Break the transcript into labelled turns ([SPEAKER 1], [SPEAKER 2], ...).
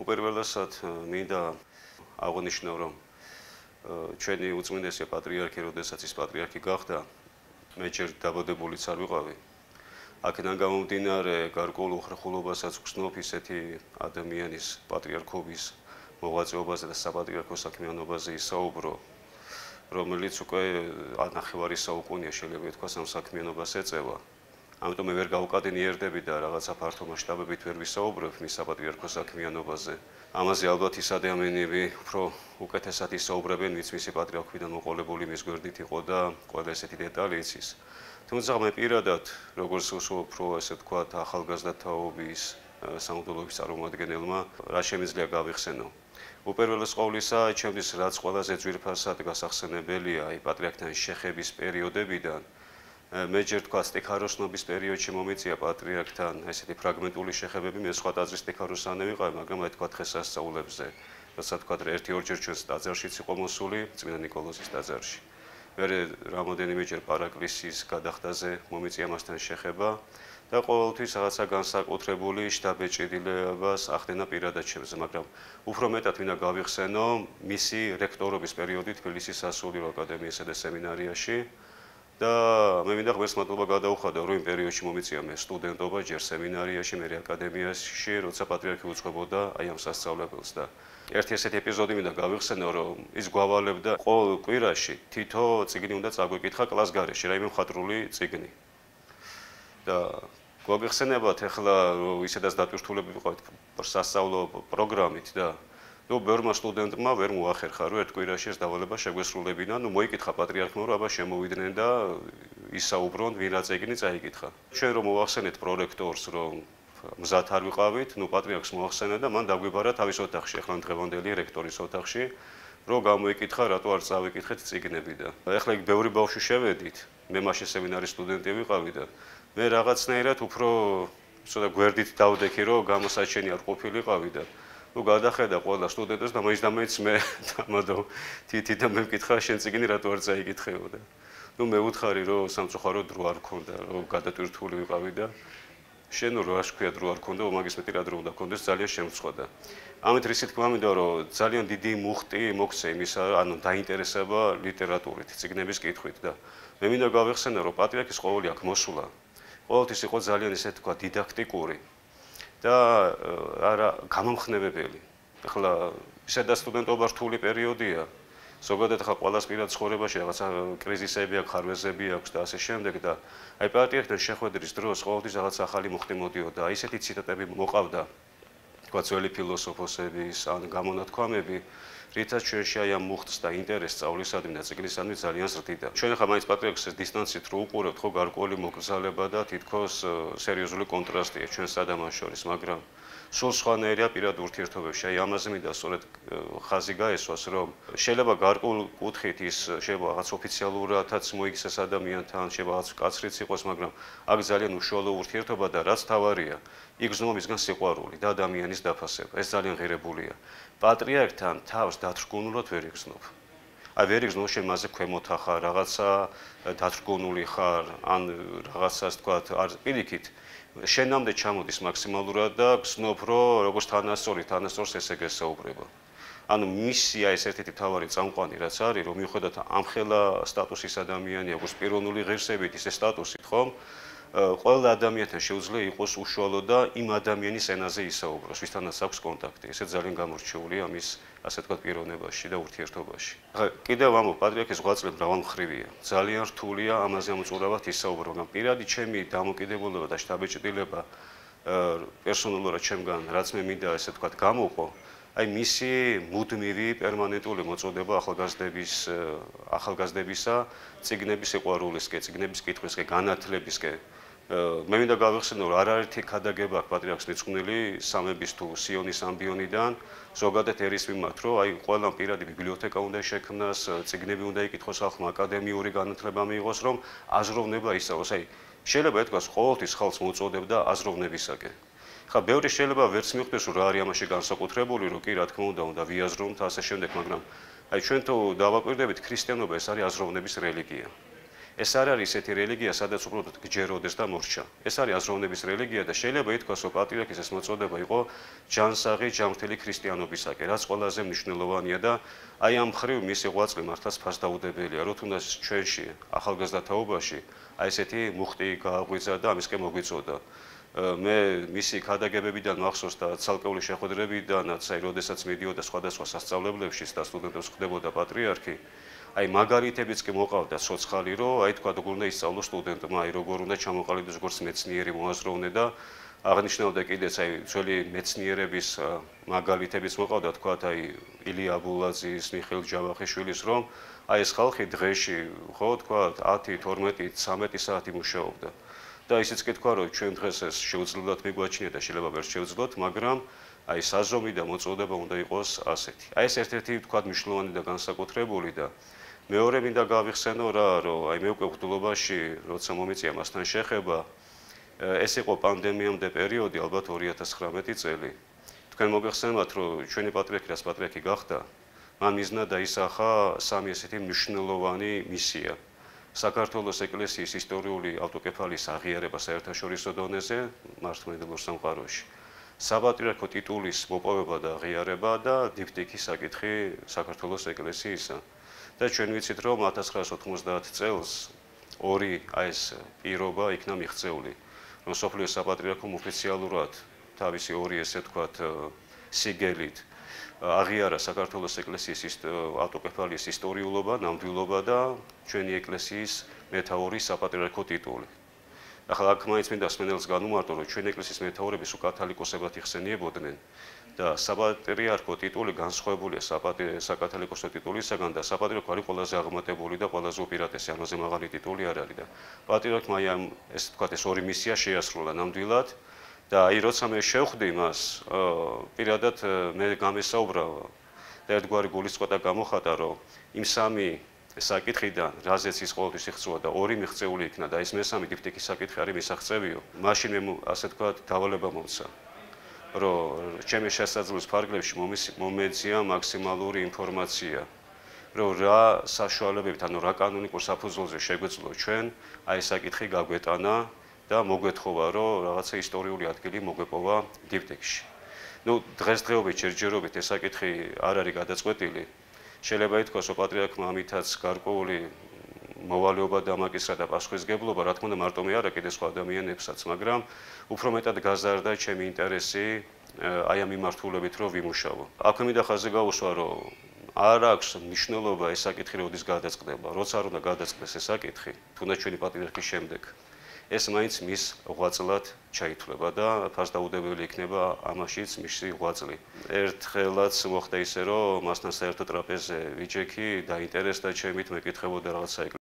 [SPEAKER 1] უპირველესად მინდა აღნიშნო, რომ ჩვენი უწმინდესი პატრიარქი, როდესაც ის პატრიარქი გახდა, მე ჯერ დაბადებულიც არ ვიყავი. აქედან გამომდინარე, გარკვეულ უხრახულობასაც ვგრძნობ ისეთი ადამიანის პატრიარქობის მოღვაწეობაზე და საპატრიარქო საქმიანობაზე ისაუბრო, რომელიც უკვე ნახევარი საუკუნეა შეიძლება ითქვას ამ საქმიანობას ეწევა. ამიტომ მე ვერ გავუკადენიერდები და რაღაცა ფართო მასშტაბებით ვერ ვისაუბრებ მის საპატრიარქო საქმიანობაზე. ამაზე ალბათ ის ადამიანები უფრო უკეთესად ისაუბრებენ, ვინც მისი პატრიარქობიდან მოყოლებული მის გვერდით იყო და ყველა ესეთი დეტალი იცის. თუმცა მე პირადად, როგორც უფრო ესე ვთქვათ, ახალგაზრდა თაობის სამღვდელოების წარმომადგენელმა, რა შემიძლია გავიხსენო. უპირველეს ყოვლისა, ჩემთვის რაც ყველაზე ძვირფასად გასახსენებელია, აი პატრიარქთან შეხების პერიოდებიდან, მე ჯერ თქვა სტიქაროსნობის პერიოდში მომიწია პატრიარქთან ესეთი ფრაგმენტული შეხებები, მე სხვა ტაძრის სტიქაროსანი ვიყავი, მაგრამ აი თქვა დღესასწაულებზე, როცა თქვა ერთ-ორჯერ ჩვენს ტაძარშიც იყო მოსული, წმინდა ნიკოლოზის ტაძარში. მე რამოდენიმეჯერ პარაკლისის გადახდაზე მომიწია მასთან შეხება და ყოველთვის რაღაცა განსაკუთრებული შთაბეჭდილებას ახდენა პირადად ჩემზე, მაგრამ უფრო მეტად მინდა გავიხსენო მისი რექტორობის პერიოდი თბილისის სასულიერო აკადემიასა და სემინარიაში და მე მინდა ღმერთს მადლობა გადაუხადო, რომ იმ პერიოდში მომიწია მე სტუდენტობა ჯერ სემინარიაში, მე აკადემიაში, როცა პატრიარქი უწყებოდა აი ამ სასწავლებელს და ერთი ესეთი ეპიზოდი მინდა გავიხსენო, რომ ის გვავალებდა ყოველ კვირაში თითო წიგნი უნდა წაგვეკითხა კლას გარეშე, რაიმე მხატვრული წიგნი. და გვაგიხსენებათ ახლა რომ ისედაც დატვირთულები ვიყავით სასწავლო პროგრამით და ბევრმა სტუდენტმა ვერ მოახერხა, რომ ერთ კვირაში ეს დავალება შეგვესრულებინა, მოიკითხა პატრიარქმა, რომ აბა შემოვიდნენ და ისაუბრონ, ვინ რა წიგნი წაიკითხა. ჩვენ რომ მოახსენეთ პრორექტორს, რომ მზად არ ვიყავით, პატრიარქს მოახსენა და მან დაგვიბარა თავის ოთახში, ახლა დღევანდელი რექტორის ოთახში, რომ გამოიკითხა, რატო არ წავიკითხეთ წიგნები და ახლა იქ ბევრი ბავშვი შევედით, მე მაშინ სემინარის სტუდენტი ვიყავი და მე რაღაცნაირად უფრო ცოტა გვერდით დავდექი, რომ გამოსაჩენი არ ყოფილიყავი და გადახედა ყველა სტუდენტს და მაინც მე დამადო თითი და მე მკითხა შენ წიგნი რატო არ წაიკითხეო და მე ვუთხარი რომ სამწუხაროდ დრო არ ქონდა რომ გადატვირთული ვიყავი და შენ რა შექვია დრო არ ქონდა მაგის მეტი რა დრო უნდა ქონდეს ძალიან შემწყვეტა ამით რისი თქმა მინდა რომ ძალიან დიდი მუხტი მოგცე იმისა ანუ დაინტერესება ლიტერატურით წიგნების კითხვით და მე მინდა გავიხსენო რომ პატრიარქის ყოველი აქ მოსულა ყოველთვის იყო ძალიან ისე თქვა დიდაქტიკური და არა გამომხნევებელი. ახლა ისედაც სტუდენტობა რთული პერიოდია. ზოგადად ახლა ყველას პირად ცხოვრებაში რაღაცა კრიზისები აქვს, ხარვეზები აქვს და ასე შემდეგ და აი პატრიარქთან შეხვედრის დროს ყოველთვის რაღაც ახალი მუხტი მოდიოდა. ისეთი ციტატები მოყავდა თქვა ძველი ფილოსოფოსების ან გამონათქვამები, რითაც ჩვენში აი ამ მუხტს და ინტერესს სწავლისადმი და წიგნისადმი ძალიან ზრდიდა. ჩვენ ახლა მაინც პატრიარქს დისტანციით რო უყურებთ, ხო გარკვეული მოგზაურობა და თითქოს სერიოზული კონტრასტია ჩვენსა და მას შორის, მაგრამ სულ სხვანაირია პირად ურთიერთობებში. აი ამაზე მინდა სწორედ ხაზი გაესვას, რომ შეიძლება გარკვეულ კუთხით ის შეიძლება რაღაც ოფიციალურადაც მოიქცეს ადამიანთან, შეიძლება რაღაც კაცრიც იყოს, მაგრამ აქ ძალიან უშუალო ურთიერთობა და რაც თავარია, იგრძნობა მისგან სიყვარული და ადამიანის დაფასება. ეს ძალიან ღირებულია. პატრიარქთან თავს დათრგუნულად ვერ იგრძნობ. აი ვერ იგრძნობ შენ მასზე ქვემოთა ხარ, რაღაცა დათრგუნული ხარ, ან რაღაცას თქვათ, არ პირიქით შენამდე ჩამოდის მაქსიმალურად და გრძნობ, რომ როგორც თანასწორს ესე გესაუბრება. ანუ მისია ეს ერთ-ერთი მთავარი წამყვანი რაც არის, რომ მიუხედავად ამხელა სტატუსის ადამიანი აქვს პიროვნული ღირსებით ისე სტატუსით, ხომ? ყველა ადამიანთან შეუძლია იყოს უშუალო და იმ ადამიანის ენაზე ისაუბროს, ვისთანაც აქვს კონტაქტი. ესე ძალიან გამორჩეულია ამის, ასე ვთქვათ, პიროვნებაში და ურთიერთობაში. ახლა კიდევ ამბობ, პატრიარქის ღვაწლი მრავალმხრივია. ძალიან რთულია ამაზე ამოწურავად ისაუბრო, მაგრამ პირადი ჩემი დამოკიდებულება და შთაბეჭდილება პერსონალურად ჩემგან, რაც მე მინდა, ასე ვთქვათ, გამოვყო, აი მისი მუდმივი პერმანენტული მოწოდება ახალგაზრდებისა, წიგნების სიყვარულისკენ, წიგნების კითხვისკენ, განათლებისკენ. მე მინდა გავიხსენო, რომ არაერთი ქადაგება აქვს პატრიარქს მიწყვნილი სამების თუ სიონის ამბიონიდან, ზოგადად ერის მიმართ, რომ აი ყველამ პირადი ბიბლიოთეკა უნდა შექმნას, წიგნები უნდა იკითხოს ხალხმა, აკადემიური განათლება მიიღოს, რომ აზროვნება ისწავლოს. აი შეიძლება ეთქვას, ყოველთვის ხალხს მოუწოდებდა აზროვნებისაკენ. ხა ბევრი შეიძლება ვერც მიხვდეს, რომ რა არის ამაში განსაკუთრებული, რომ კი რა თქმა უნდა ვიაზროთ ასე შემდეგ, მაგრამ აი ჩვენ თუ დავაკვირდებით ქრისტიანობა ეს არის აზროვნების რელიგია. ეს არ არის ესეთი რელიგია, სადაც უბრალოდ გჯეროდეს და მორჩა. ეს არის აზროვნების რელიგია და შეიძლება ითქვას, რომ პატრიარქის ეს მოწოდება იყო ჯანსაღი ჯანმრთელი ქრისტიანობისაკენ, რაც ყველაზე მნიშვნელოვანია და აი ამ მხრივ მისი ღვაწლი მართლაც ფასდაუდებელია, რომ თუნდაც ჩვენში ახალგაზრდა თაობაში აი ესეთი მუხტი გააღვიძა და ამისკენ მოგვიწოდა. მე მისი ქადაგებებიდან მახსოვს და ცალკეული შეხვედრებიდანაც, აი როდესაც მიდიოდა სხვადასხვა სასწავლებლებში და სტუდენტებს ხდებოდა პატრიარქი, აი მაგალითებიც კი მოყავდა ცოცხალი, რომ აი თქვა როგორ უნდა ისწავლოს სტუდენტმა, აი როგორ უნდა ჩამოყალიბდეს როგორც მეცნიერი მოაზროვნე და აღნიშნავდა კიდეც აი ძველი მეცნიერების მაგალითებიც მოყავდა, თქვა აი ილია აბულაძის, მიხეილ ჯავახიშვილის, რომ აი ეს ხალხი დღეში ხო თქვა 10, 12, 13 საათი მუშაობდა. და ისიც კი თქვა, რომ ჩვენ დღეს ეს შეუძლებლად მიგვაჩნია და შეიძლება ვერ შევძლოთ, მაგრამ აი საზომი და მოწოდება უნდა იყოს ასეთი. აი ეს ერთ-ერთი თქვა მნიშვნელოვანი და განსაკუთრებული და მეორე მინდა გავიხსენო რა, რომ აი მე უკვე ბრძოლობაში, როცა მომიწია მასთან შეხება, ეს იყო პანდემიამდე პერიოდი, ალბათ 2019 წელი. თქვენ მოგეხსენებათ, რომ ჩვენი პატრიარქი რაც პატრიარქი გახდა, მან მიზნად დაისახა სამი ესეთი მნიშვნელოვანი მისია. საქართველოს ეკლესიის ისტორიული ავტოკეფალიის აღიარება საერთაშორისო დონეზე მართლმადიდებლურ სამყაროში. საპატრიარქო ტიტულის მოპოვება და აღიარება და დიპტიქის საკითხი საქართველოს ეკლესიისა. და ჩვენ ვიცით, რომ 1990 წელს ორი აი ეს პირობა იქნა მიღწეული, რომ სოფლიოს საპატრიარქომ ოფიციალურად თავისი ორი ესე ვთქვათ სიგელით აღიარა საქართველოს ეკლესიის ავტოკეფალიის ისტორიულობა, ნამდვილობა და ჩვენი ეკლესიის მეთაურის საპატრიარქო ტიტული. ახლა აქ მაინც მინდა სმენელს განუმარტო, რომ ჩვენი ეკლესიის მეთაურები სულ კათალიკოსებად იხსენიებოდნენ და საპატრიარქო ტიტული განსხვავებულია საკათალიკოსო ტიტულისაგან და საპატრიარქო არის ყველაზე აღმატებული და ყველაზე უპირატესი, ამაზე მაღალი ტიტული არ არის და პატრიარქმა აი ამ ეს ვთქვათ ეს ორი მისია შეასრულა ნამდვილად. და აი როცა მე შევხვდი მას, პირადად მე გამესაუბრა და ერთგვარი გულისწყობა გამოხატა, რომ იმ სამი საკითხიდან, რაზეც ის ყოველთვის იხწუა და ორი მიღწეული იქნა და ის მესამე დიპტიქის საკითხი არის მისაღწევიო. მაშინ მე ასე თქვა დავალება მომცა, რომ ჩემი შესაძლებლობის ფარგლებში მომეძია მაქსიმალური ინფორმაცია, რომ რა საშუალებებით, ანუ რა კანონიკურ საფუძველზე შეგვეძლო ჩვენ აი ეს საკითხი გაგვეტანა და მოგვეთხოვა, რომ რაღაცა ისტორიული ადგილი მოგვეპოვა დიპტიქში. ნუ დღესდღეობით ჯერჯერობით ეს საკითხი არ არის გადაწყვეტილი. შეიძლება ითქვას, რომ პატრიარქმა ამითაც გარკვეული მოვალეობა დამაკისრა და პასუხისგებლობა, რა თქმა უნდა, მარტო მე არა, კიდე სხვა ადამიანებსაც, მაგრამ უფრო მეტად გაზარდა ჩემი ინტერესი აი ამ მიმართულებით, რომ ვიმუშავო. აქვე მინდა ხაზზე გავუსვა, რომ არ აქვს მნიშვნელობა ეს საკითხი, როდის გადაწყდება. როცა არ უნდა გადაწყდეს ეს საკითხი, თუნდაც ჩვენი პატრიარქის შემდეგ, ეს მაინც მის ღვაწლად ჩაითვლება და ფასდაუდებელი იქნება ამაშიც მისი ღვაწლი. ერთხელაც მოხდა ისე, რომ მასთან საერთო ტრაპეზზე ვიჯექი, დაინტერესდა ჩემით, მეკითხებოდა რაღაცა